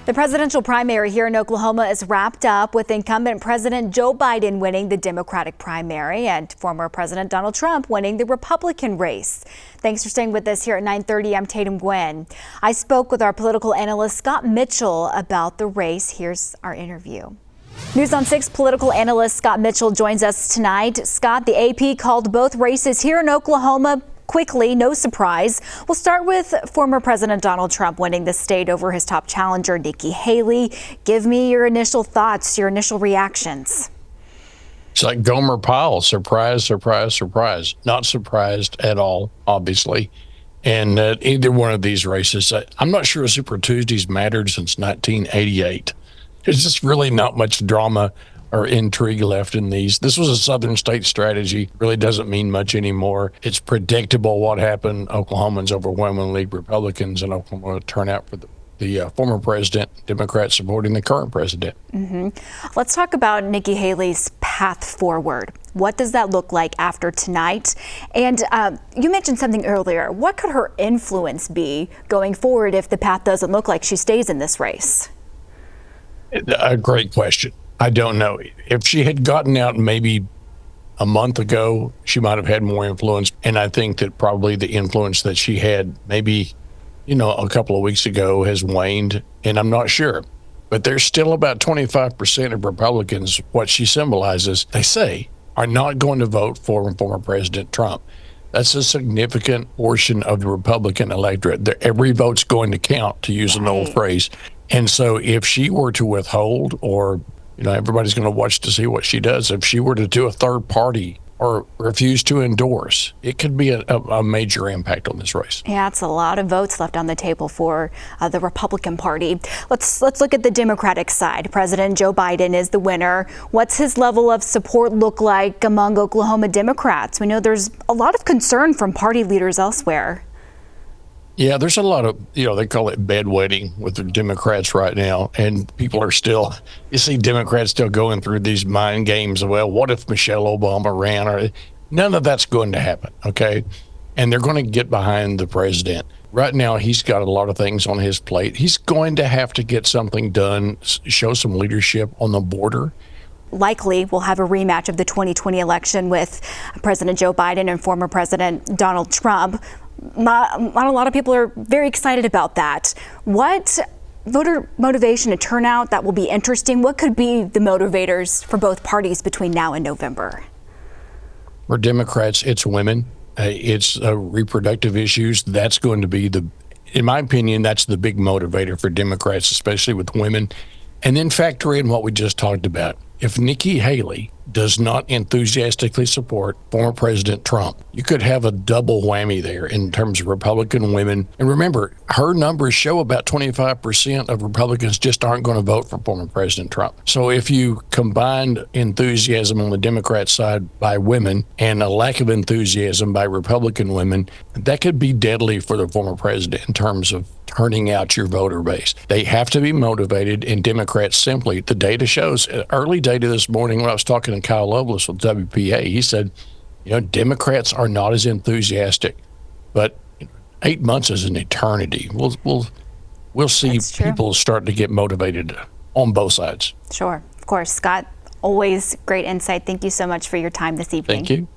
The presidential primary here in Oklahoma is wrapped up with incumbent President Joe Biden winning the Democratic primary and former President Donald Trump winning the Republican race. Thanks for staying with us here at 9:30. I'm Tatum Gwen. I spoke with our political analyst Scott Mitchell about the race. Here's our interview. News on 6 political analyst Scott Mitchell joins us tonight. Scott, the AP called both races here in Oklahoma quickly, no surprise. We'll start with former President Donald Trump winning the state over his top challenger, Nikki Haley. Give me your initial thoughts, your initial reactions. It's like Gomer Pyle, surprise, surprise, surprise. Not surprised at all, obviously. And either one of these races, I'm not sure Super Tuesdays mattered since 1988. There's just really not much drama or intrigue left in these. This was a Southern state strategy. Really doesn't mean much anymore. It's predictable what happened. Oklahomans overwhelmingly Republicans, and Oklahoma turn out for the former president, Democrats supporting the current president. Let's talk about Nikki Haley's path forward. What does that look like after tonight? And you mentioned something earlier. What could her influence be going forward if the path doesn't look like she stays in this race? A great question. I don't know. If she had gotten out maybe a month ago, she might have had more influence. And I think that probably the influence that she had maybe, a couple of weeks ago has waned. And I'm not sure. But there's still about 25% of Republicans, what she symbolizes, they say, are not going to vote for former President Trump. That's a significant portion of the Republican electorate. Every vote's going to count, to use an old phrase. And so if she were to withhold, or everybody's going to watch to see what she does. If she were to do a third party or refuse to endorse, it could be a major impact on this race. Yeah, it's a lot of votes left on the table for the Republican Party. Let's look at the Democratic side. President Joe Biden is the winner. What's his level of support look like among Oklahoma Democrats? We know there's a lot of concern from party leaders elsewhere. Yeah, there's a lot of, they call it bedwetting with the Democrats right now. And people are still, you see Democrats still going through these mind games. Well, what if Michelle Obama ran? Or none of that's going to happen, okay? And they're going to get behind the president. Right now, he's got a lot of things on his plate. He's going to have to get something done, show some leadership on the border. Likely we'll have a rematch of the 2020 election with President Joe Biden and former President Donald Trump. Not a lot of people are very excited about that. What voter motivation to turnout that will be interesting? What could be the motivators for both parties between now and November? For Democrats, it's women. It's reproductive issues. That's going to be in my opinion, that's the big motivator for Democrats, especially with women. And then factor in what we just talked about. If Nikki Haley does not enthusiastically support former President Trump, you could have a double whammy there in terms of Republican women. And remember, her numbers show about 25% of Republicans just aren't going to vote for former President Trump. So if you combine enthusiasm on the Democrat side by women and a lack of enthusiasm by Republican women, that could be deadly for the former president in terms of turning out your voter base. They have to be motivated, and Democrats simply, the data shows, early data this morning when I was talking to Kyle Loveless with WPA, he said, Democrats are not as enthusiastic, but 8 months is an eternity. We'll see people start to get motivated on both sides. Sure, of course. Scott, always great insight. Thank you so much for your time this evening. Thank you.